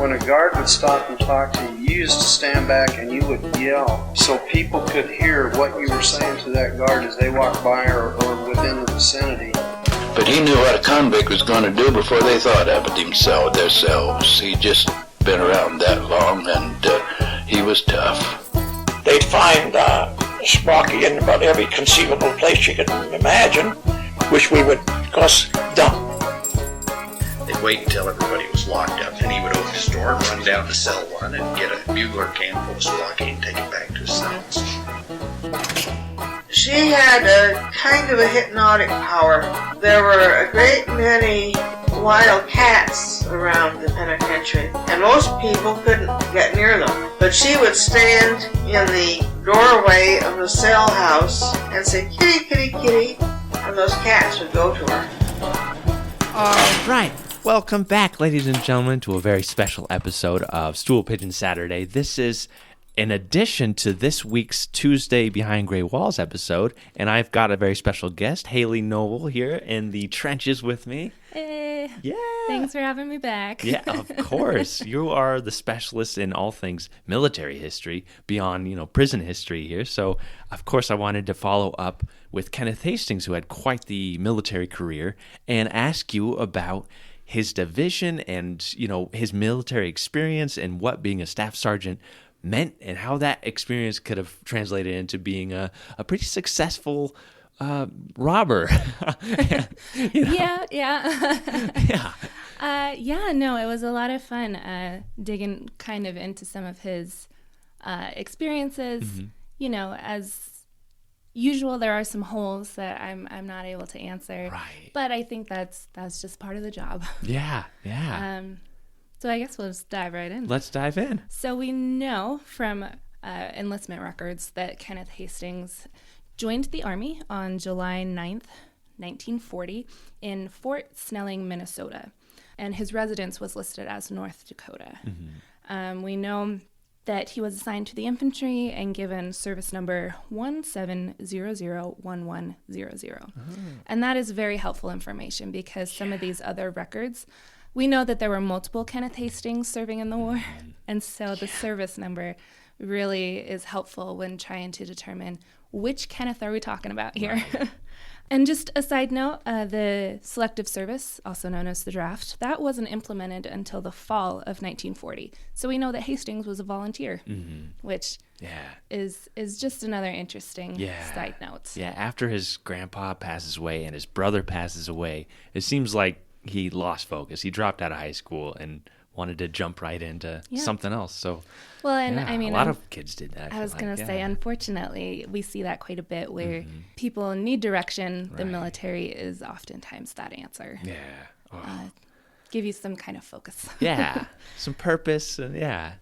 when a guard would stop and talk to you, you used to stand back and you would yell so people could hear what you were saying to that guard as they walked by or within the vicinity. But he knew what a convict was going to do before they thought of it themselves. He'd just been around that long, and he was tough. They'd find Sparky in about every conceivable place you could imagine, which we would, of course, dump. They'd wait until everybody was locked up, and he would open his door and run down to cell 1 and get a bugler can full of Sparky and take it back to his cells. She had a kind of a hypnotic power. There were a great many wild cats around the penitentiary, and most people couldn't get near them. But she would stand in the doorway of the cell house and say, "Kitty, kitty, kitty," and those cats would go to her. All right. Welcome back, ladies and gentlemen, to a very special episode of Stool Pigeon Saturday. This is in addition to this week's Tuesday Behind Gray Walls episode, and I've got a very special guest, Hayley Noble, here in the trenches with me. Hey. Yeah. Thanks for having me back. Yeah, of course. You are the specialist in all things military history, beyond, prison history here. So, of course, I wanted to follow up with Kenneth Hastings, who had quite the military career, and ask you about his division and, his military experience and what being a staff sergeant meant and how that experience could have translated into being a pretty successful robber. Yeah. Yeah. No, it was a lot of fun digging kind of into some of his experiences. Mm-hmm. As usual, there are some holes that I'm not able to answer. Right. But I think that's just part of the job. Yeah. So I guess we'll just dive right in. Let's dive in. So we know from enlistment records that Kenneth Hastings joined the Army on July 9th, 1940 in Fort Snelling, Minnesota. And his residence was listed as North Dakota. Mm-hmm. We know that he was assigned to the infantry and given service number 17001100. And that is very helpful information because some of these other records, we know that there were multiple Kenneth Hastings serving in the war, and so the service number really is helpful when trying to determine which Kenneth are we talking about here. Right. And just a side note, the selective service, also known as the draft, that wasn't implemented until the fall of 1940. So we know that Hastings was a volunteer, which is just another interesting side note. Yeah, after his grandpa passes away and his brother passes away, it seems like he lost focus. He dropped out of high school and wanted to jump right into something else. So, well, and I mean, a lot of kids did that. I was going to say, unfortunately, we see that quite a bit where people need direction. The military is oftentimes that answer. Yeah. Give you some kind of focus. Yeah, some purpose. And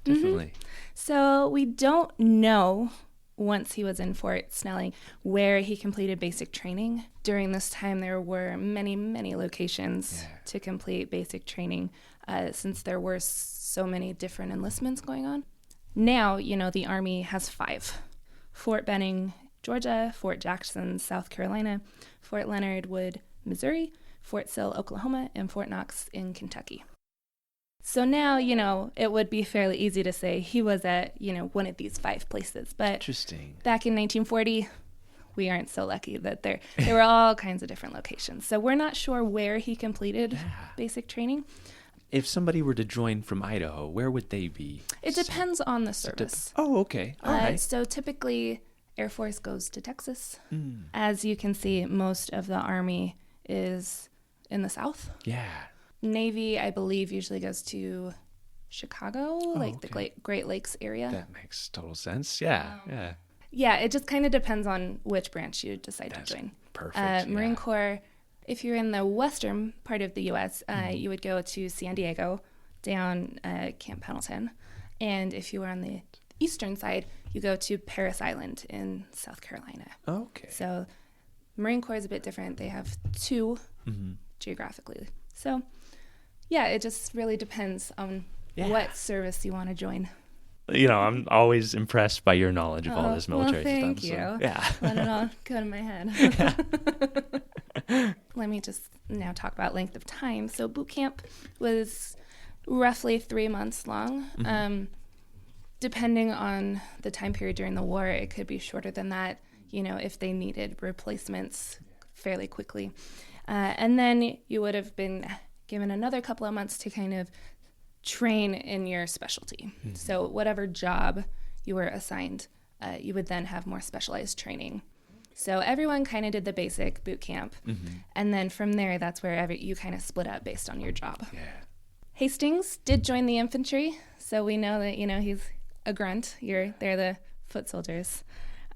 definitely. So we don't know, once he was in Fort Snelling, where he completed basic training. During this time, there were many, many locations to complete basic training since there were so many different enlistments going on. Now, the Army has 5. Fort Benning, Georgia, Fort Jackson, South Carolina, Fort Leonard Wood, Missouri, Fort Sill, Oklahoma, and Fort Knox in Kentucky. So now, it would be fairly easy to say he was at, one of these 5 places. But interesting. Back in 1940, we aren't so lucky that there were all kinds of different locations. So we're not sure where he completed basic training. If somebody were to join from Idaho, where would they be? It depends on the service. Okay. All right. So typically, Air Force goes to Texas. As you can see, most of the Army is in the South. Yeah. Navy, I believe, usually goes to Chicago, the Great Lakes area. That makes total sense. Yeah. Yeah, it just kind of depends on which branch you decide to join. Perfect. Marine Corps, if you're in the western part of the U.S., you would go to San Diego, down Camp Pendleton. And if you were on the eastern side, you go to Parris Island in South Carolina. Okay. So Marine Corps is a bit different. They have 2 geographically. So, yeah, it just really depends on what service you want to join. I'm always impressed by your knowledge of all this military stuff. Thank you. So, yeah. Let it all go to my head. Let me just now talk about length of time. So boot camp was roughly 3 months long. Depending on the time period during the war, it could be shorter than that, if they needed replacements fairly quickly. And then you would have been given another couple of months to kind of train in your specialty. So whatever job you were assigned, you would then have more specialized training. So everyone kind of did the basic boot camp. And then from there, that's where you kind of split up based on your job. Yeah. Hastings did join the infantry, so we know that, he's a grunt. They're the foot soldiers.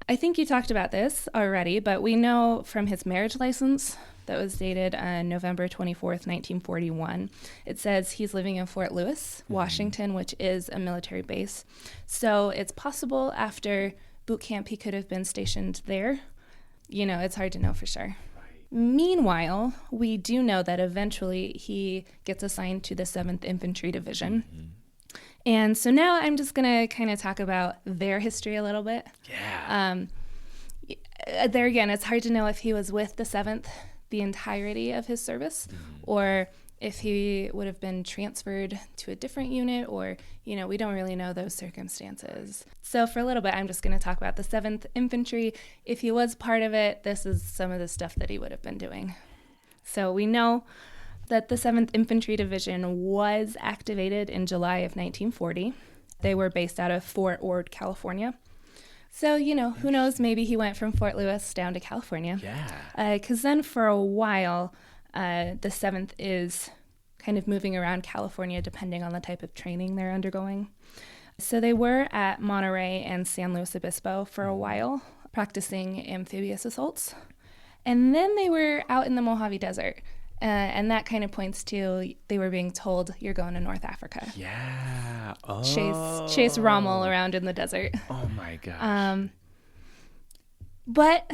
I think you talked about this already, but we know from his marriage license that was dated November 24th, 1941, it says he's living in Fort Lewis, Washington, which is a military base. So it's possible after boot camp he could have been stationed there. It's hard to know for sure. Meanwhile, we do know that eventually he gets assigned to the 7th Infantry Division. And so now I'm just going to kind of talk about their history a little bit. Yeah. There again, it's hard to know if he was with the 7th the entirety of his service or if he would have been transferred to a different unit or, we don't really know those circumstances. So for a little bit, I'm just going to talk about the 7th Infantry. If he was part of it, this is some of the stuff that he would have been doing. So we know that the 7th Infantry Division was activated in July of 1940. They were based out of Fort Ord, California. So, who knows, maybe he went from Fort Lewis down to California. Yeah. Because then for a while, the 7th is kind of moving around California depending on the type of training they're undergoing. So they were at Monterey and San Luis Obispo for a while, practicing amphibious assaults. And then they were out in the Mojave Desert. And that kind of points to they were being told, you're going to North Africa. Yeah. Oh. Chase Rommel around in the desert. Oh, my gosh. But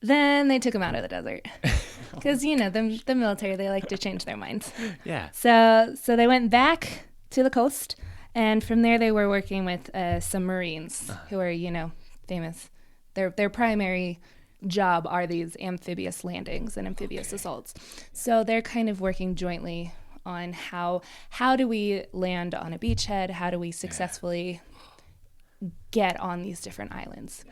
then they took him out of the desert. Because, the military, they like to change their minds. Yeah. So they went back to the coast. And from there, they were working with some Marines who are, famous. Their primary job are these amphibious landings and amphibious assaults. So they're kind of working jointly on how do we land on a beachhead? How do we successfully get on these different islands?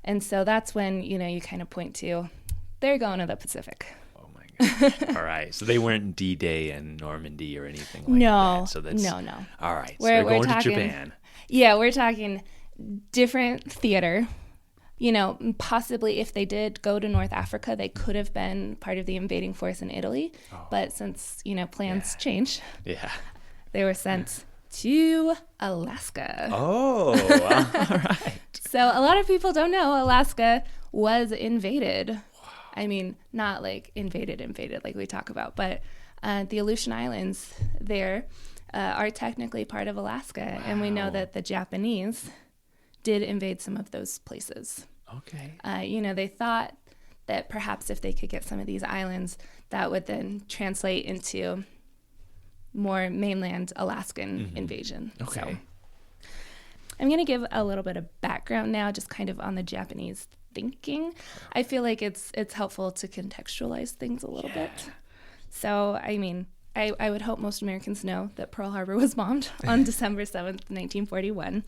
And so that's when, you kind of point to, they're going to the Pacific. Oh my gosh. All right. So they weren't D-Day and Normandy or anything like no, that. So that's no. All right. So We're they're going talking, to Japan. Yeah, we're talking different theater. Possibly if they did go to North Africa, they could have been part of the invading force in Italy. Oh. But since, plans change, they were sent to Alaska. Oh, all right. So a lot of people don't know Alaska was invaded. Wow. I mean, not like invaded like we talk about, but the Aleutian Islands there are technically part of Alaska. Wow. And we know that the Japanese did invade some of those places. Okay. They thought that perhaps if they could get some of these islands, that would then translate into more mainland Alaskan invasion. Okay. So, I'm going to give a little bit of background now, just kind of on the Japanese thinking. I feel like it's helpful to contextualize things a little bit. So, I mean, I would hope most Americans know that Pearl Harbor was bombed on December 7th, 1941.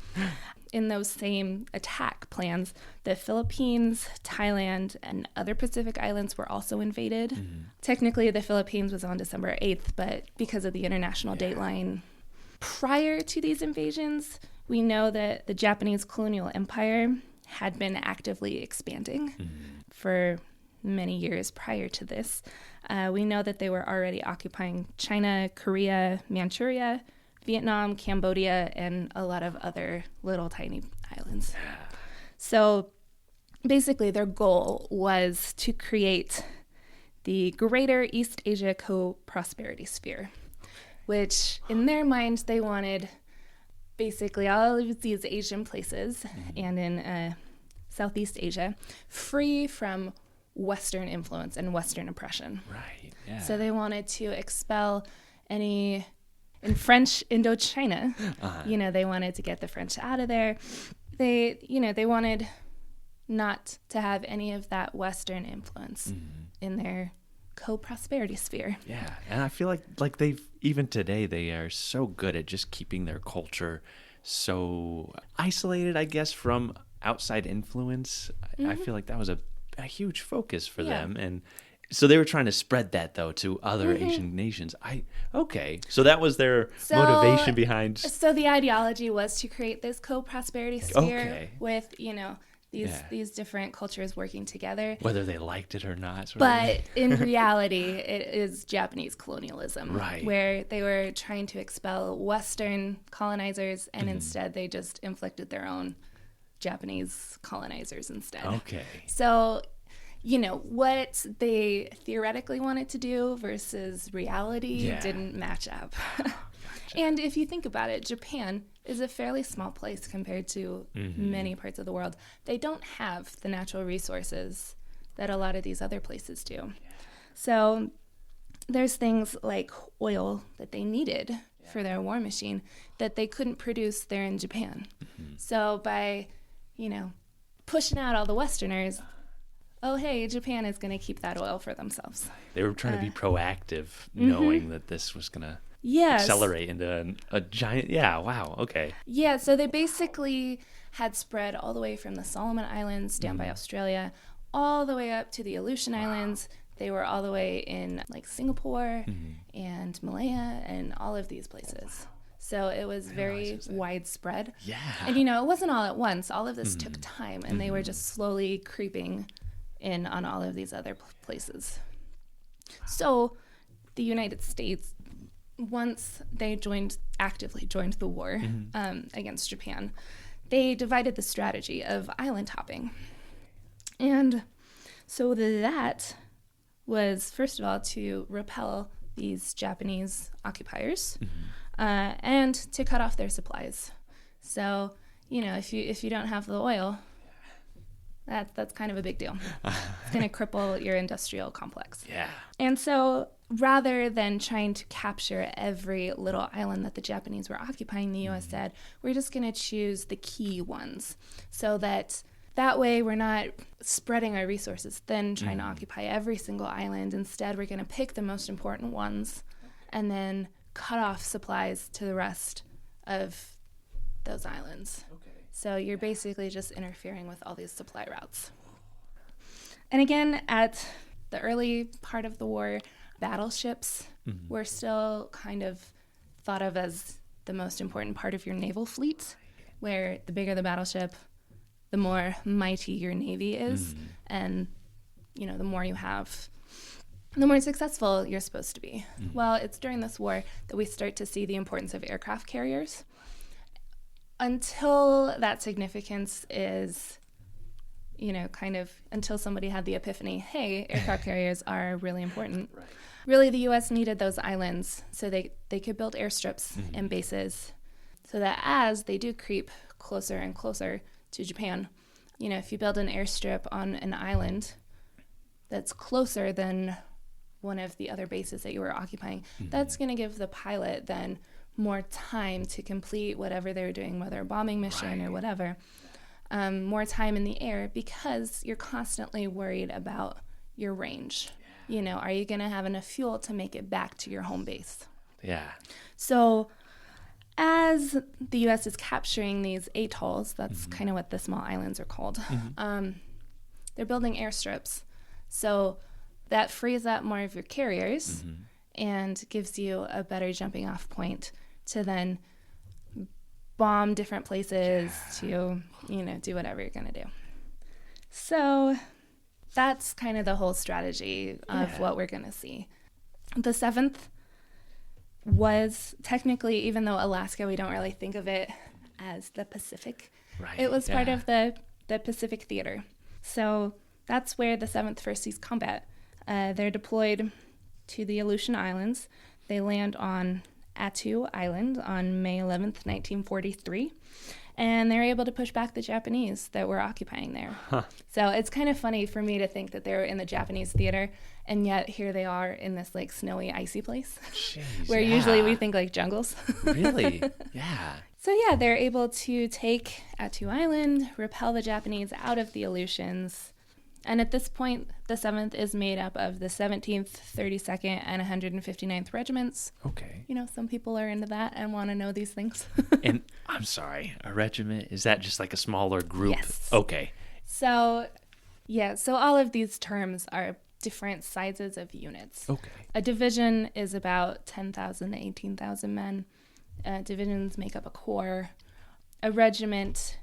In those same attack plans, the Philippines, Thailand, and other Pacific islands were also invaded. Technically, the Philippines was on December 8th, but because of the international dateline prior to these invasions, we know that the Japanese colonial empire had been actively expanding for many years prior to this. We know that they were already occupying China, Korea, Manchuria, Vietnam, Cambodia, and a lot of other little tiny islands. So basically their goal was to create the Greater East Asia Co-Prosperity Sphere, which in their mind they wanted basically all of these Asian places and in Southeast Asia free from Western influence and Western oppression. Right, yeah. So they wanted to expel any... In French Indochina, they wanted to get the French out of there. They wanted not to have any of that Western influence in their co-prosperity sphere. Yeah, and I feel like they've even today they are so good at just keeping their culture so isolated, I guess, from outside influence. I feel like that was a huge focus for them, and so they were trying to spread that though to other Asian nations. So that was their motivation behind. So the ideology was to create this co-prosperity sphere with these different cultures working together, whether they liked it or not. But in reality, it is Japanese colonialism, right? Where they were trying to expel Western colonizers, and instead they just inflicted their own Japanese colonizers instead. Okay. So, what they theoretically wanted to do versus reality didn't match up. Gotcha. And if you think about it, Japan is a fairly small place compared to many parts of the world. They don't have the natural resources that a lot of these other places do. Yeah. So there's things like oil that they needed for their war machine that they couldn't produce there in Japan. So by, pushing out all the Westerners, Japan is going to keep that oil for themselves. They were trying to be proactive, knowing that this was going to accelerate into a giant. Yeah, wow, okay. Yeah, so they basically had spread all the way from the Solomon Islands down by Australia, all the way up to the Aleutian Islands. They were all the way in like Singapore and Malaya and all of these places. So it was very widespread. Yeah. And it wasn't all at once. All of this took time, and they were just slowly creeping in on all of these other places. So the United States, once they actively joined the war against Japan, they divided the strategy of island hopping. And so that was, first of all, to repel these Japanese occupiers and to cut off their supplies. So, if you don't have the oil, that's kind of a big deal. It's going to cripple your industrial complex. Yeah. And so rather than trying to capture every little island that the Japanese were occupying, the U.S. said, we're just going to choose the key ones so that way we're not spreading our resources thin, trying to occupy every single island. Instead, we're going to pick the most important ones and then cut off supplies to the rest of those islands. Okay. So you're basically just interfering with all these supply routes. And again, at the early part of the war, battleships were still kind of thought of as the most important part of your naval fleet, where the bigger the battleship, the more mighty your navy is, and the more you have, the more successful you're supposed to be. Well, it's during this war that we start to see the importance of aircraft carriers. Until that significance is, until somebody had the epiphany, hey, aircraft carriers are really important. Right. Really, the U.S. needed those islands so they could build airstrips and bases so that as they do creep closer and closer to Japan, if you build an airstrip on an island that's closer than one of the other bases that you were occupying, that's going to give the pilot then more time to complete whatever they were doing, whether a bombing mission or whatever, more time in the air, because you're constantly worried about your range. Are you going to have enough fuel to make it back to your home base? Yeah. So as the U.S. is capturing these atolls, that's kind of what the small islands are called, they're building airstrips. So that frees up more of your carriers and gives you a better jumping off point to then bomb different places to, do whatever you're going to do. So that's kind of the whole strategy of what we're going to see. The 7th was technically, even though Alaska, we don't really think of it as the Pacific, it was part of the Pacific Theater. So that's where the 7th first sees combat. They're deployed to the Aleutian Islands. They land on Attu Island on May 11th, 1943, and they're able to push back the Japanese that were occupying there. So it's kind of funny for me to think that they were in the Japanese theater, and yet here they are in this like snowy, icy place. Jeez, where usually we think like jungles. Really? Yeah. So yeah, they're able to take Attu Island, repel the Japanese out of the Aleutians, And at this point, the 7th is made up of the 17th, 32nd, and 159th regiments. Okay. You know, some people are into that and want to know these things. And I'm sorry, a regiment, is that just like a smaller group? Yes. Okay. So all of these terms are different sizes of units. Okay. A division is about 10,000 to 18,000 men. Divisions make up a corps. A regiment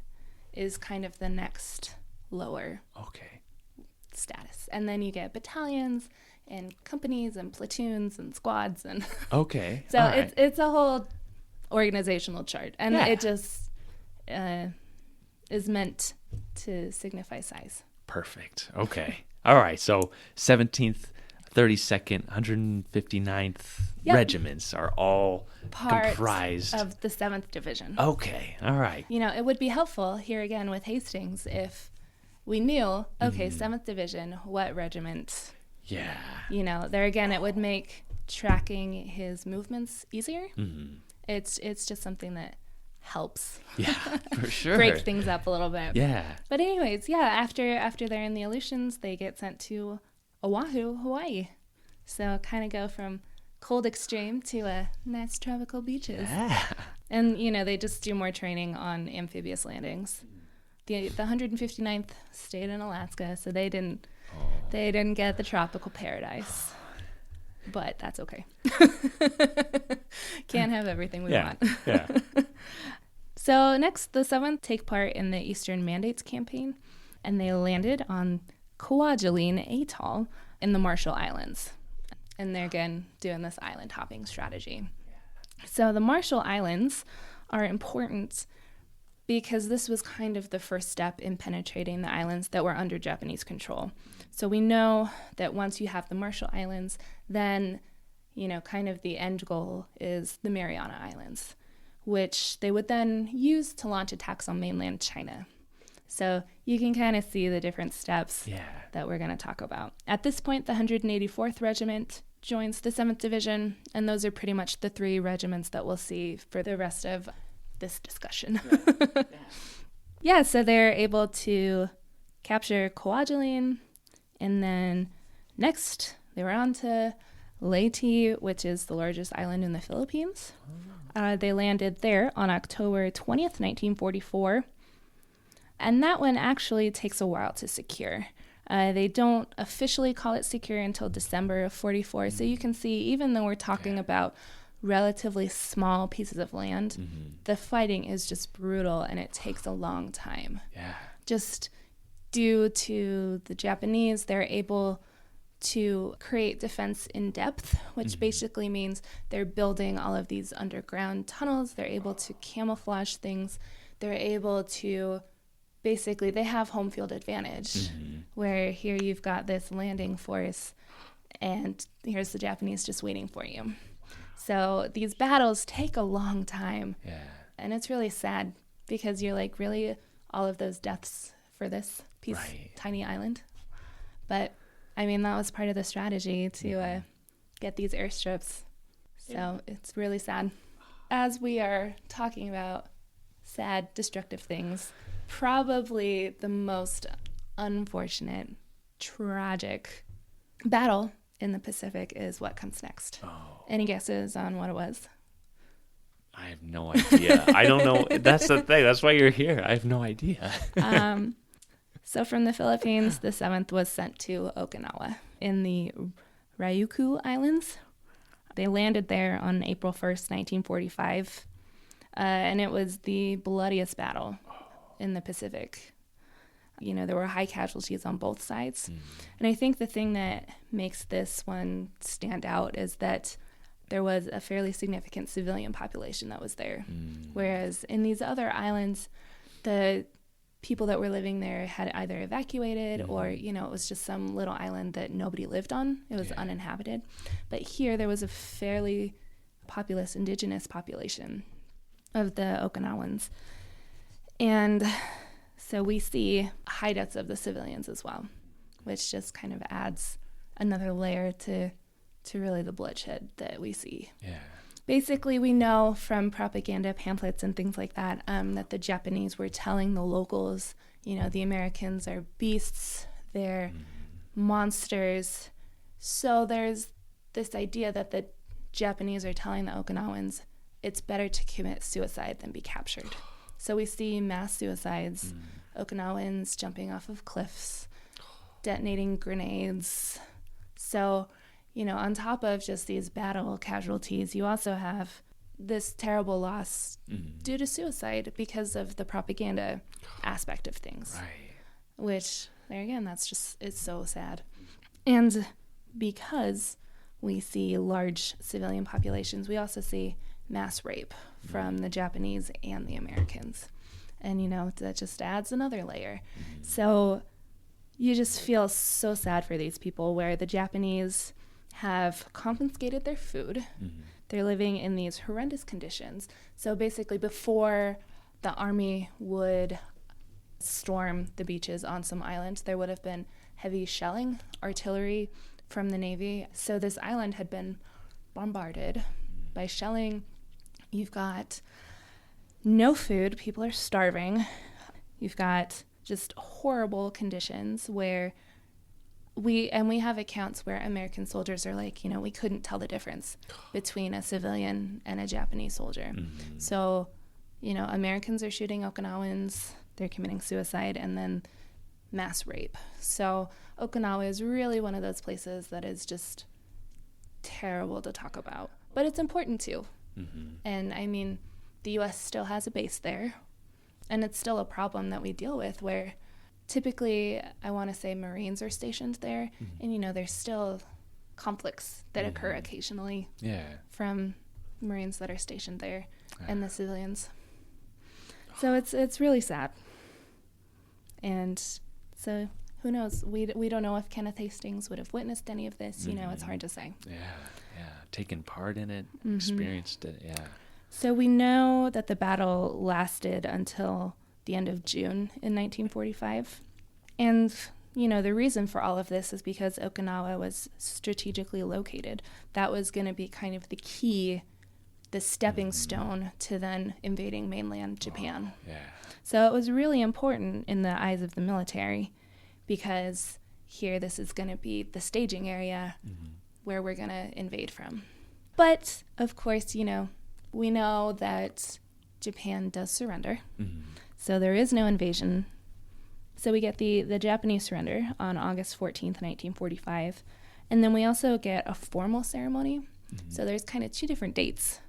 is kind of the next lower Okay. status. And then you get battalions and companies and platoons and squads. And Okay. so All right. it's a whole organizational chart. And Yeah. it just is meant to signify size. Perfect. Okay. All right. So 17th, 32nd, 159th Yep. regiments are all Part comprised. of the 7th Division. Okay. All right. You know, it would be helpful here again with Hastings if we knew, okay, 7th Division, what regiment? Yeah. You know, there again, it would make tracking his movements easier. Mm-hmm. It's just something that helps Yeah, for sure. break things up a little bit. Yeah. But anyways, yeah, after they're in the Aleutians, they get sent to Oahu, Hawaii. So kind of go from cold extreme to nice tropical beaches. Yeah. And, you know, they just do more training on amphibious landings. The 159th stayed in Alaska, so they didn't get the tropical paradise. But that's okay. Can't have everything we want. Yeah. So next, the 7th take part in the Eastern Mandates Campaign, and they landed on Kwajalein Atoll in the Marshall Islands. And they're again doing this island hopping strategy. So the Marshall Islands are important because this was kind of the first step in penetrating the islands that were under Japanese control. So we know that once you have the Marshall Islands, then, you know, kind of the end goal is the Mariana Islands, which they would then use to launch attacks on mainland China. So you can kind of see the different steps that we're going to talk about. At this point, the 184th Regiment joins the 7th Division, and those are pretty much the three regiments that we'll see for the rest of this discussion. So they're able to capture Kwajalein, and then next they were on to Leyte, which is the largest island in the Philippines. They landed there on October 20th, 1944. And that one actually takes a while to secure. They don't officially call it secure until December of 44. So you can see, even though we're talking about relatively small pieces of land, the fighting is just brutal and it takes a long time. Yeah. Just due to the Japanese, they're able to create defense in depth, which basically means they're building all of these underground tunnels. They're able to camouflage things. They're able to basically, they have home field advantage, where here you've got this landing force and here's the Japanese just waiting for you. So these battles take a long time. Yeah. And it's really sad because you're like, really, all of those deaths for this piece, tiny island? But I mean, that was part of the strategy to get these airstrips. So it's really sad. As we are talking about sad, destructive things, probably the most unfortunate, tragic battle in the Pacific is what comes next. Any guesses on what it was? I have no idea. I don't know. That's the thing. That's why you're here. I have no idea. So from the Philippines, the 7th was sent to Okinawa in the Ryukyu Islands. They landed there on April 1st, 1945, and it was the bloodiest battle in the Pacific. You know, there were high casualties on both sides. And I think the thing that makes this one stand out is that there was a fairly significant civilian population that was there. Whereas in these other islands, the people that were living there had either evacuated or, you know, it was just some little island that nobody lived on. It was uninhabited. But here there was a fairly populous indigenous population of the Okinawans. And so we see high deaths of the civilians as well, which just kind of adds another layer to really the bloodshed that we see. Yeah. Basically, we know from propaganda pamphlets and things like that that the Japanese were telling the locals, you know, the Americans are beasts, They're monsters. So there's this idea that the Japanese are telling the Okinawans it's better to commit suicide than be captured. So we see mass suicides, Okinawans jumping off of cliffs, detonating grenades. So, on top of just these battle casualties, you also have this terrible loss due to suicide because of the propaganda aspect of things. Right. Which, there again, it's so sad. And because we see large civilian populations, we also see mass rape from the Japanese and the Americans. And, that just adds another layer. So you just feel so sad for these people, where the Japanese have confiscated their food. They're living in these horrendous conditions. So basically, before the army would storm the beaches on some island, there would have been heavy shelling, artillery from the Navy. So this island had been bombarded by shelling. You've got no food. People are starving. You've got just horrible conditions where we have accounts where American soldiers are like, we couldn't tell the difference between a civilian and a Japanese soldier. So, Americans are shooting Okinawans, they're committing suicide, and then mass rape. So Okinawa is really one of those places that is just terrible to talk about. But it's important too. And the U.S. still has a base there, and it's still a problem that we deal with, where typically, I want to say Marines are stationed there, and there's still conflicts that occur occasionally from Marines that are stationed there and the civilians. So it's really sad. And so who knows? We don't know if Kenneth Hastings would have witnessed any of this. It's hard to say. Yeah. Taken part in it, experienced it. Yeah. So we know that the battle lasted until the end of June in 1945. And, the reason for all of this is because Okinawa was strategically located. That was going to be kind of the key, the stepping stone to then invading mainland Japan. So it was really important in the eyes of the military, because here this is going to be the staging area where we're going to invade from. But, of course, we know that Japan does surrender. So there is no invasion. So we get the Japanese surrender on August 14th, 1945. And then we also get a formal ceremony. So there's kind of two different dates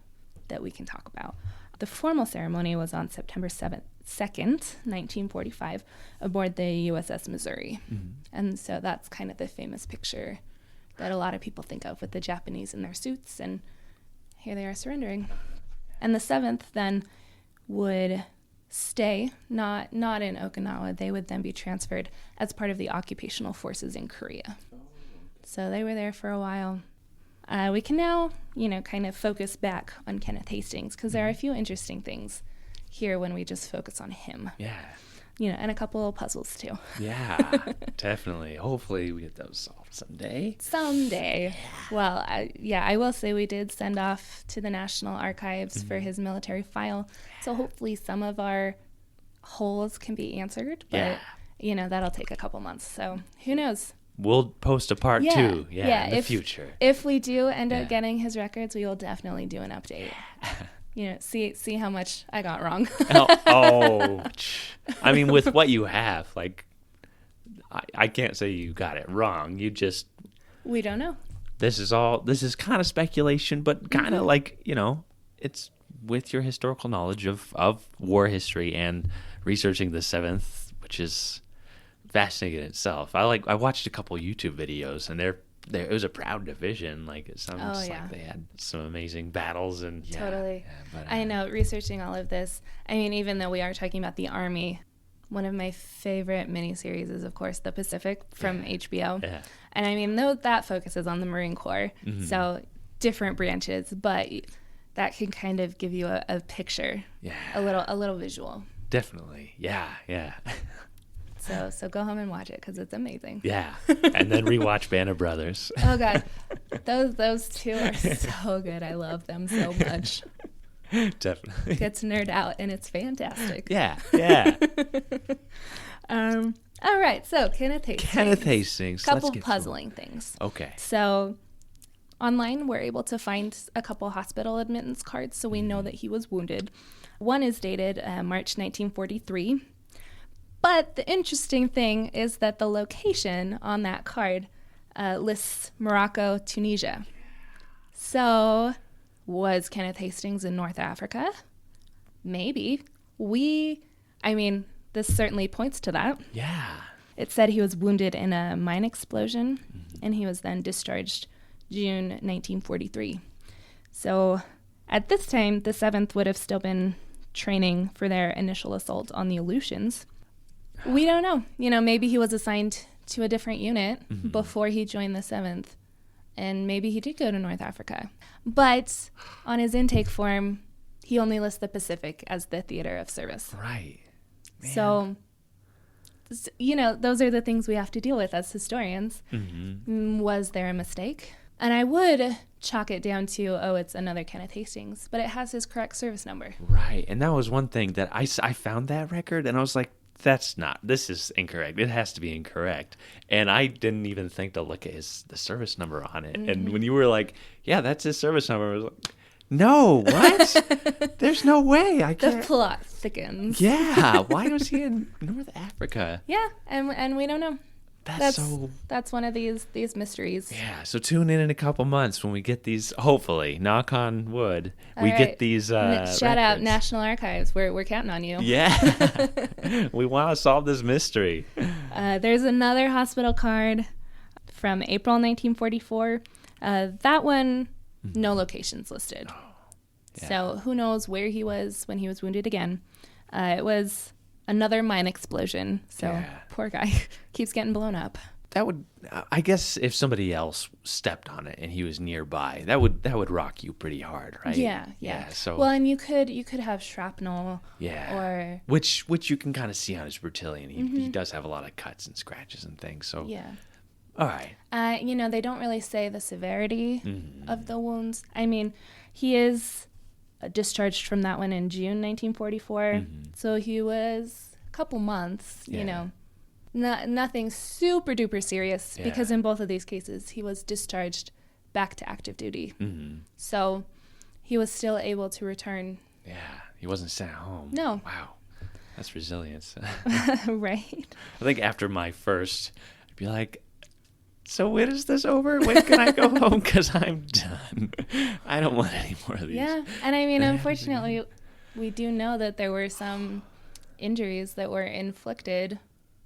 that we can talk about. The formal ceremony was on September 2nd, 1945, aboard the USS Missouri. And so that's kind of the famous picture that a lot of people think of, with the Japanese in their suits, and here they are surrendering. And the 7th then would stay, not in Okinawa. They would then be transferred as part of the occupational forces in Korea. So they were there for a while. We can now, kind of focus back on Kenneth Hastings, because there are a few interesting things here when we just focus on him. Yeah. And a couple of puzzles too. Yeah, definitely. Hopefully we get those solved someday. Someday. Well, I will say we did send off to the National Archives for his military file. So hopefully some of our holes can be answered. But, that'll take a couple months. So who knows? We'll post a part 2 in the future. If we do end up getting his records, we will definitely do an update. See how much I got wrong. I mean, with what you have, I can't say you got it wrong. We don't know. This is kind of speculation, but kind of it's with your historical knowledge of war history and researching the 7th, which is fascinating in itself. I watched a couple YouTube videos, and it was a proud division. It sounds like they had some amazing battles, and totally. But, I know, researching all of this. I mean, even though we are talking about the Army, one of my favorite miniseries is, of course, The Pacific from HBO. Yeah. And I mean, though that focuses on the Marine Corps, so different branches, but that can kind of give you a picture, a little visual. Definitely, yeah. So go home and watch it, because it's amazing. Yeah, and then rewatch Band of Brothers. Oh God, those two are so good. I love them so much. Definitely. Get to nerd out, and it's fantastic. Yeah. All right, so Kenneth Hastings. Kenneth Hastings. Couple Let's get puzzling things. Okay. So online, we're able to find a couple hospital admittance cards, so we know that he was wounded. One is dated March 1943. But the interesting thing is that the location on that card lists Morocco, Tunisia. So was Kenneth Hastings in North Africa? Maybe. This certainly points to that. Yeah. It said he was wounded in a mine explosion, and he was then discharged June 1943. So at this time, the 7th would have still been training for their initial assault on the Aleutians. We don't know. Maybe he was assigned to a different unit before he joined the 7th, and maybe he did go to North Africa. But on his intake form, he only lists the Pacific as the theater of service. Right. Man. So, those are the things we have to deal with as historians. Was there a mistake? And I would chalk it down to, it's another Kenneth Hastings, but it has his correct service number. Right. And that was one thing that I found that record, and I was like, this is incorrect. It has to be incorrect. And I didn't even think to look at the service number on it. And when you were like, yeah, that's his service number, I was like, no, what? There's no way. I can't. The plot thickens. Yeah. Why was he in North Africa? Yeah, and we don't know. That's one of these mysteries. Yeah, so tune in a couple months when we get these, hopefully, knock on wood, get these shout out records. National Archives. We're counting on you. Yeah. We want to solve this mystery. There's another hospital card from April 1944. That one, no locations listed. Yeah. So who knows where he was when he was wounded again. It was another mine explosion. So poor guy keeps getting blown up. That would, I guess, if somebody else stepped on it and he was nearby, that would rock you pretty hard, right? Yeah. So well, and you could have shrapnel. Yeah. Or which you can kind of see on his Bertillon. He does have a lot of cuts and scratches and things. So yeah. All right. They don't really say the severity of the wounds. I mean, he is discharged from that one in June 1944. So he was a couple months, nothing super duper serious because in both of these cases, he was discharged back to active duty. So he was still able to return. Yeah, he wasn't sent home. No. Wow. That's resilience. Right. I think after my first, I'd be like, so when is this over? When can I go home? Because I'm done. I don't want any more of these. Yeah, and I mean, unfortunately, we do know that there were some injuries that were inflicted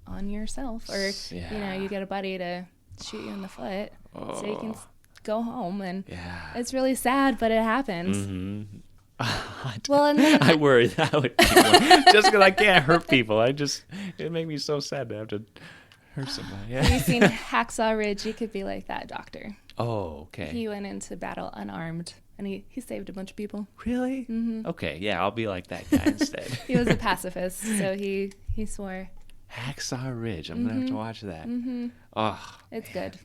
on yourself, or you get a buddy to shoot you in the foot, so you can go home, and it's really sad, but it happens. Well, and then, I worry that would be one. Just because I can't hurt people. It made me so sad to have to hurt somebody. Have you seen Hacksaw Ridge? You could be like that doctor. Oh, okay. He went into battle unarmed, and he saved a bunch of people. Really? Okay, yeah, I'll be like that guy instead. He was a pacifist, so he swore. Hacksaw Ridge. I'm going to have to watch that. Oh, it's good.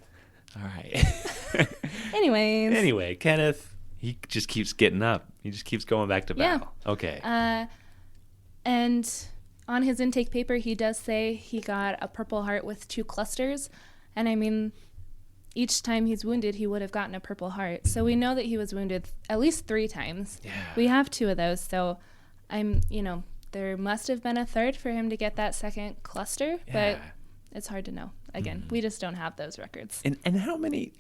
All right. Anyway, Kenneth, he just keeps getting up. He just keeps going back to battle. Yeah. Okay. And on his intake paper, he does say he got a Purple Heart with 2 clusters. And I mean, each time he's wounded, he would have gotten a Purple Heart. So we know that he was wounded at least 3 times. Yeah. We have 2 of those. So there must have been a third for him to get that second cluster, but it's hard to know. Again, we just don't have those records. And how many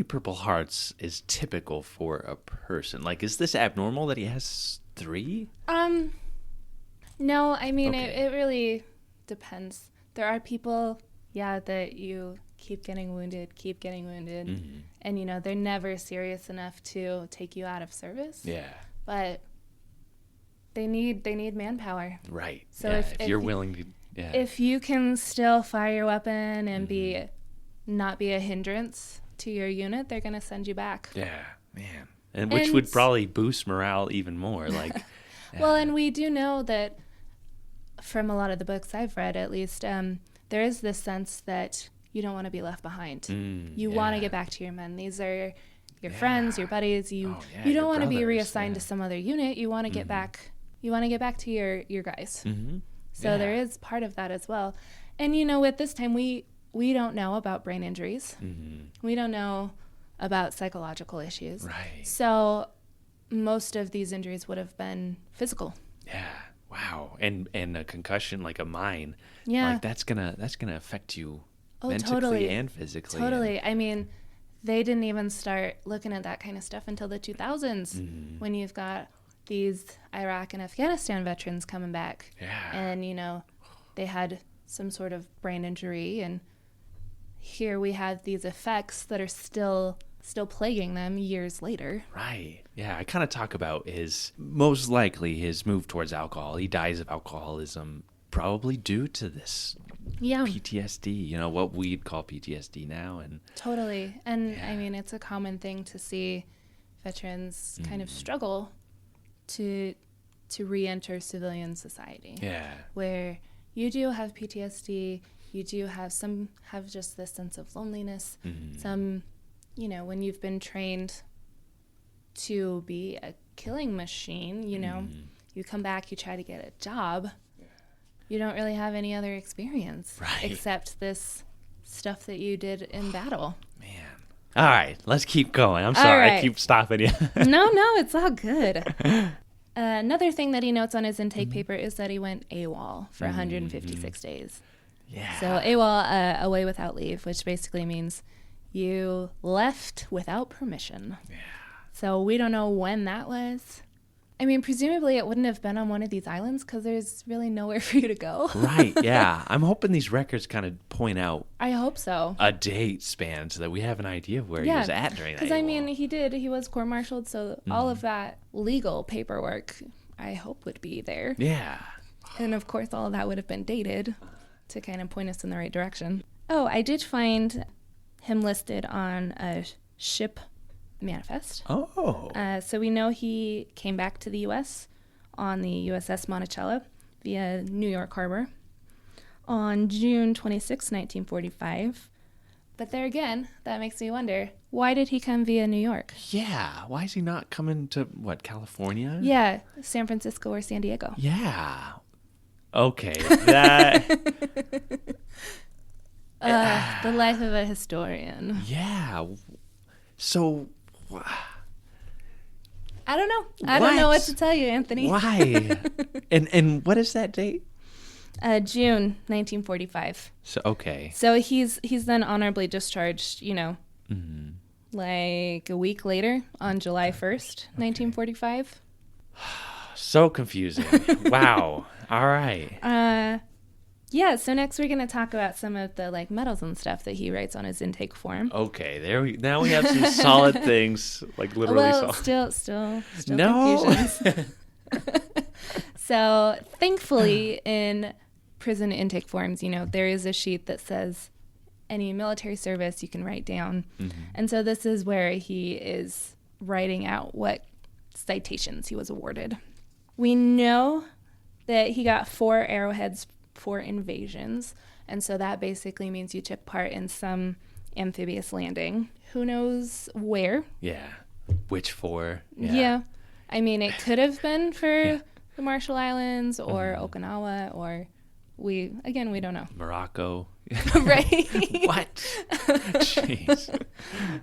Purple Hearts is typical for a person? Like, is this abnormal that he has 3? No, I mean, it really depends. There are people, that you keep getting wounded, and, they're never serious enough to take you out of service. Yeah. But they need manpower. Right. So if you're willing to... Yeah. If you can still fire your weapon and not be a hindrance to your unit, they're going to send you back. Yeah, man. And which would probably boost morale even more. Like, well, and we do know that from a lot of the books I've read, at least, there is this sense that you don't want to be left behind. You want to get back to your men. These are your friends, your buddies. You don't want to be reassigned to some other unit. You want to get back. You want to get back to your guys. So there is part of that as well. And, at this time, we don't know about brain injuries. Mm-hmm. We don't know about psychological issues. Right. So most of these injuries would have been physical. Yeah. Wow. And a concussion like a mine. Yeah. Like that's gonna affect you mentally totally. and physically. Totally. I mean, they didn't even start looking at that kind of stuff until the 2000s, when you've got these Iraq and Afghanistan veterans coming back. Yeah. And, they had some sort of brain injury, and here we have these effects that are still plaguing them years later. Right. Yeah. I kind of talk about his move towards alcohol. He dies of alcoholism, probably due to this Yeah. PTSD, what we'd call PTSD now. And Totally. And I mean, it's a common thing to see veterans kind of struggle to re-enter civilian society. yeah. Where you do have PTSD, you do have just this sense of loneliness. Some, when you've been trained to be a killing machine, you come back, you try to get a job. You don't really have any other experience except this stuff that you did in battle. Man. All right, let's keep going. I'm sorry, I keep stopping you. No, it's all good. Another thing that he notes on his intake paper is that he went AWOL for 156 days. Yeah. So AWOL, away without leave, which basically means you left without permission. Yeah. So we don't know when that was. I mean, presumably it wouldn't have been on one of these islands because there's really nowhere for you to go. Right, yeah. I'm hoping these records kind of point out I hope so. a date span so that we have an idea of where he was at during that. Because, I mean, he was court-martialed, so all of that legal paperwork, I hope, would be there. Yeah. And, of course, all of that would have been dated to kind of point us in the right direction. Oh, I did find him listed on a ship manifest. Oh. So we know he came back to the U.S. on the USS Monticello via New York Harbor on June 26, 1945. But there again, that makes me wonder, why did he come via New York? Yeah. Why is he not coming to, California? Yeah, San Francisco or San Diego. Yeah. Okay. That. The life of a historian. Yeah. So. I don't know. I don't know what to tell you, Anthony. Why? and what is that date? June 1945. So okay. So he's then honorably discharged, like a week later on July 1st, 1945. So confusing. Wow. All right. Yeah, so next we're going to talk about some of the medals and stuff that he writes on his intake form. Okay, now we have some solid things, literally well, solid. still No. confusions. So, thankfully, in prison intake forms, there is a sheet that says any military service you can write down. And so this is where he is writing out what citations he was awarded. We know that he got 4 arrowheads for invasions, and so that basically means you took part in some amphibious landing. Who knows where? Yeah. Which 4? Yeah. I mean, it could have been for the Marshall Islands or Okinawa, or we don't know. Morocco. Right. What? Jeez.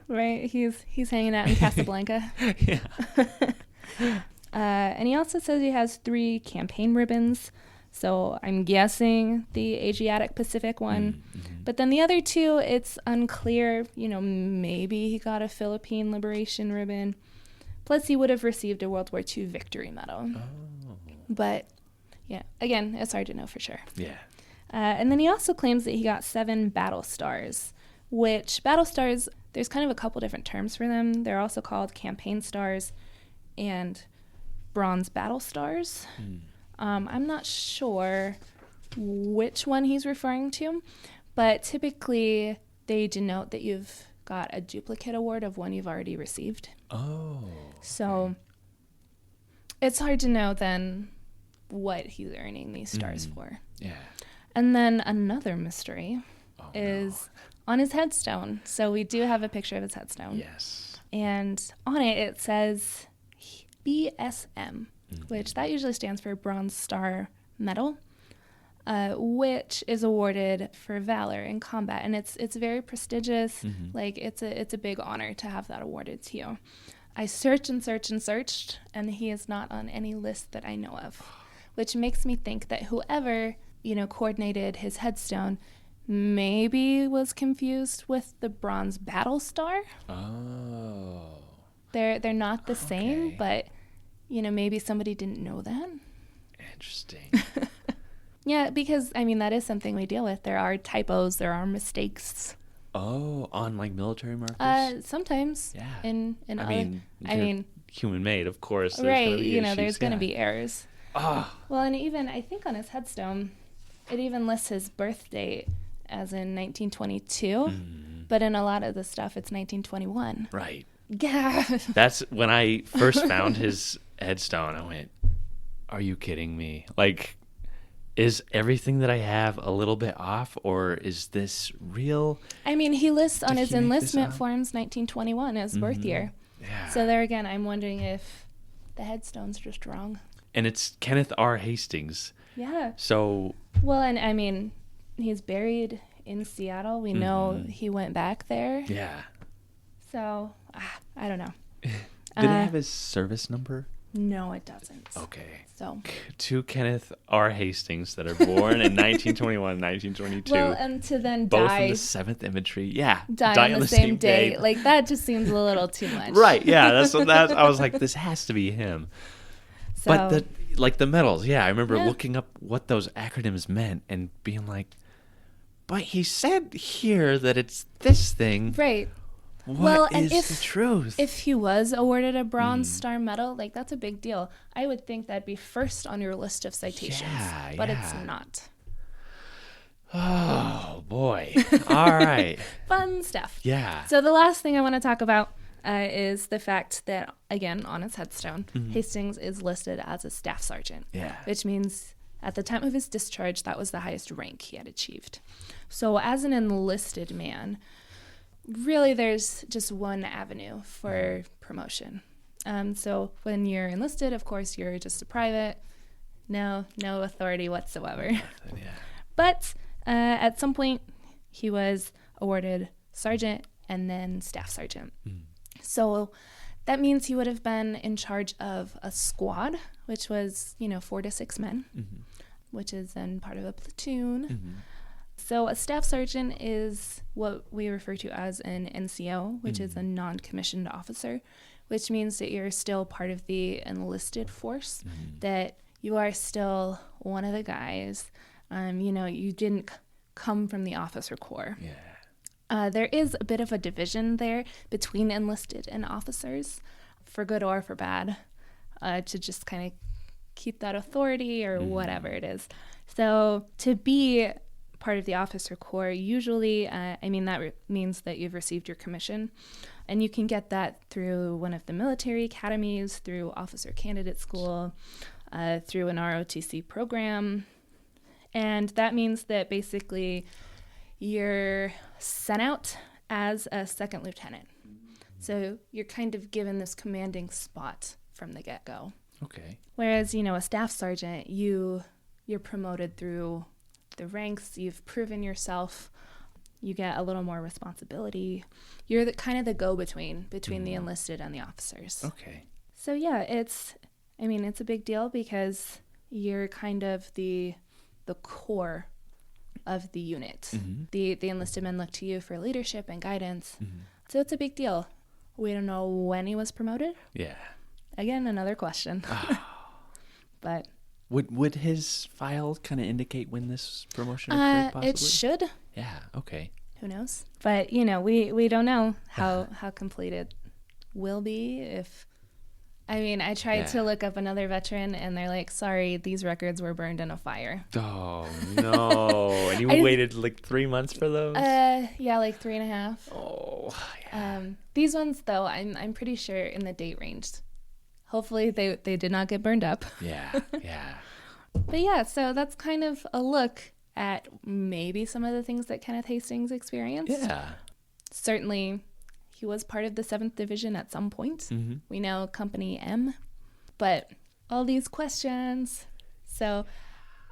Right. He's hanging out in Casablanca. Yeah. And he also says he has 3 campaign ribbons. So I'm guessing the Asiatic Pacific one. But then the other 2, it's unclear. Maybe he got a Philippine Liberation ribbon. Plus, he would have received a World War II Victory Medal. Oh. But, yeah, again, it's hard to know for sure. Yeah. And then he also claims that he got 7 battle stars, which battle stars, there's kind of a couple different terms for them. They're also called campaign stars and bronze battle stars. I'm not sure which one he's referring to, but typically they denote that you've got a duplicate award of one you've already received. Oh. So it's hard to know then what he's earning these stars for. Yeah. And then another mystery is on his headstone. So we do have a picture of his headstone. Yes. And on it says BSM, which that usually stands for Bronze Star Medal. which is awarded for valor in combat, and it's very prestigious. Like it's a big honor to have that awarded to you. I searched and searched and searched, and he is not on any list that I know of, which makes me think that whoever coordinated his headstone maybe was confused with the Bronze Battle Star. Oh. They're not the same, but maybe somebody didn't know that. Interesting. Yeah, because that is something we deal with. There are typos, there are mistakes. Oh, on like military markers? Sometimes. Yeah. In they're human made, of course. There's right, gonna be there's issues, going to be errors. Oh. Well, and even I think on his headstone, it even lists his birth date as in 1922, but in a lot of the stuff it's 1921. Right. Yeah. That's when I first found his headstone. I went, "Are you kidding me? Like, is everything that I have a little bit off, or is this real?" He lists on Did his he make this enlistment up? forms 1921 as birth year. Yeah. So there again, I'm wondering if the headstone's just wrong. And it's Kenneth R. Hastings. Yeah. So. Well, and he's buried in Seattle. We know he went back there. Yeah. So, I don't know. Did it have his service number? No, it doesn't. Okay. So. Two Kenneth R. Hastings that are born in 1921, 1922. Well, and to then both die. in the 7th Infantry. Yeah. Die on the same day. Like, that just seems a little too much. Right. Yeah. That's what I was like, this has to be him. So, But the medals, yeah, I remember looking up what those acronyms meant and being like, but he said here that it's this thing. right. What is the truth? If he was awarded a Bronze Star Medal, like, that's a big deal. I would think that'd be first on your list of citations, but it's not. Oh, boy. All right. Fun stuff. Yeah. So the last thing I want to talk about is the fact that, again, on his headstone, Hastings is listed as a staff sergeant, which means at the time of his discharge, that was the highest rank he had achieved. So as an enlisted man, really there's just one avenue for promotion. So when you're enlisted, of course, you're just a private, no authority whatsoever. But at some point, he was awarded sergeant and then staff sergeant. So that means he would have been in charge of a squad, which was, 4 to 6 men, which is then part of a platoon. So a staff sergeant is what we refer to as an NCO, which is a non-commissioned officer, which means that you're still part of the enlisted force, that you are still one of the guys. You didn't come from the officer corps. There is a bit of a division there between enlisted and officers, for good or for bad, to just kind of keep that authority or whatever it is. So to be part of the officer corps, usually, that means that you've received your commission, and you can get that through one of the military academies, through officer candidate school, through an ROTC program, and that means that basically you're sent out as a second lieutenant. So you're kind of given this commanding spot from the get-go. Okay. Whereas, a staff sergeant, you're promoted through the ranks, you've proven yourself, you get a little more responsibility. You're the go-between between the enlisted and the officers. Okay. So yeah, it's a big deal because you're kind of the core of the unit. The enlisted men look to you for leadership and guidance. So it's a big deal. We don't know when he was promoted. Yeah. Again, another question. But would his file kind of indicate when this promotion occurred, possibly? it should. Yeah, okay. Who knows? But, we don't know how complete it will be. I tried to look up another veteran, and they're like, sorry, these records were burned in a fire. Oh, no. And you waited like 3 months for those? Yeah, like 3.5. Oh, yeah. These ones, though, I'm pretty sure in the date range. Hopefully they did not get burned up. Yeah, yeah. But yeah, so that's kind of a look at maybe some of the things that Kenneth Hastings experienced. Yeah. Certainly, he was part of the 7th Division at some point. We know Company M. But all these questions. So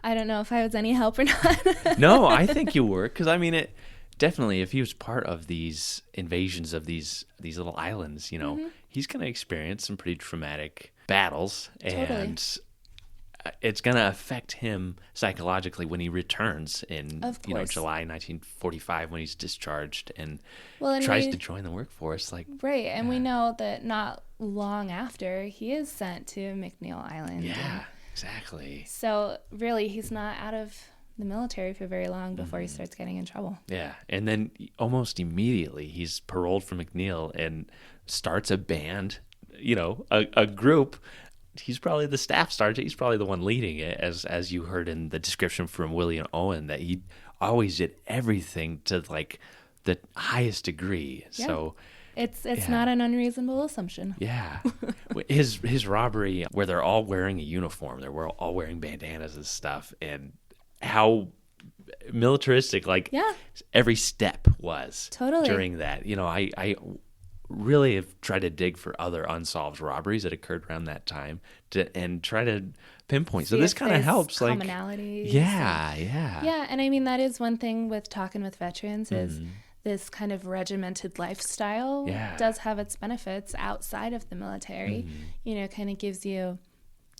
I don't know if I was any help or not. No, I think you were, because I mean, it definitely. If he was part of these invasions of these little islands, he's going to experience some pretty traumatic battles, and it's going to affect him psychologically when he returns in July 1945 when he's discharged and tries to join the workforce. Right, and we know that not long after he is sent to McNeil Island. Yeah, exactly. So really, he's not out of the military for very long before he starts getting in trouble. Yeah, and then almost immediately he's paroled from McNeil and starts a band, a group. He's probably the staff sergeant. He's probably the one leading it, as you heard in the description from William Owen, that he always did everything to the highest degree. Yeah. So it's not an unreasonable assumption. Yeah, his robbery, where they're all wearing a uniform, they're all wearing bandanas and stuff, and how militaristic every step was during that. I really have tried to dig for other unsolved robberies that occurred around that time and try to pinpoint. So this kind of helps. Commonalities. Yeah. And I mean, that is one thing with talking with veterans is this kind of regimented lifestyle does have its benefits outside of the military. Kind of gives you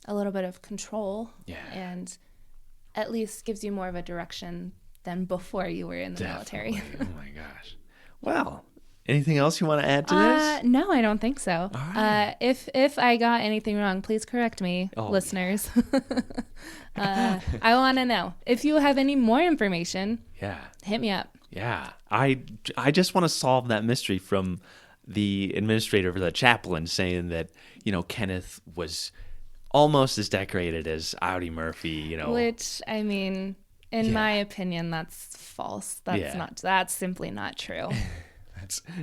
a little bit of control and at least gives you more of a direction than before you were in the military. Oh my gosh. Well, anything else you want to add to this? No, I don't think so. All right. If I got anything wrong, please correct me, listeners. I want to know. If you have any more information, hit me up. Yeah. I just want to solve that mystery from the administrator, the chaplain, saying that, Kenneth was almost as decorated as Audie Murphy, Which, I mean, in my opinion, that's false. That's simply not true.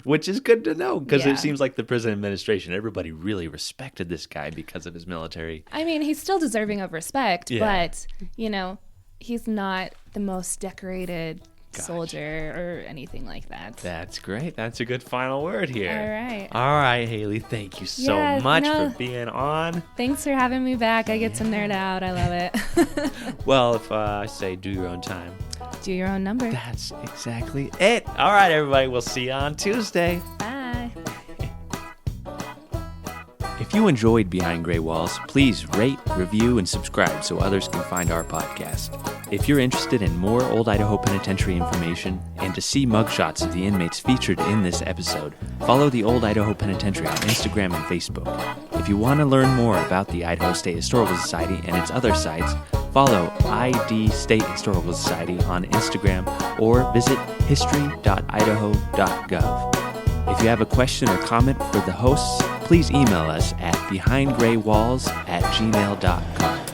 Which is good to know, because it seems like the prison administration, everybody really respected this guy because of his military. I mean, he's still deserving of respect, but, he's not the most decorated soldier or anything like that. That's great. That's a good final word here. All right, Hayley. Thank you so much for being on. Thanks for having me back. I get to nerd out. I love it. Well, if I say do your own time, do your own number. That's exactly it. All right, everybody. We'll see you on Tuesday. Bye. If you enjoyed Behind Gray Walls, please rate, review, and subscribe so others can find our podcast. If you're interested in more Old Idaho Penitentiary information and to see mugshots of the inmates featured in this episode, follow the Old Idaho Penitentiary on Instagram and Facebook. If you want to learn more about the Idaho State Historical Society and its other sites, follow ID State Historical Society on Instagram or visit history.idaho.gov. If you have a question or comment for the hosts, please email us at behindgraywalls@gmail.com.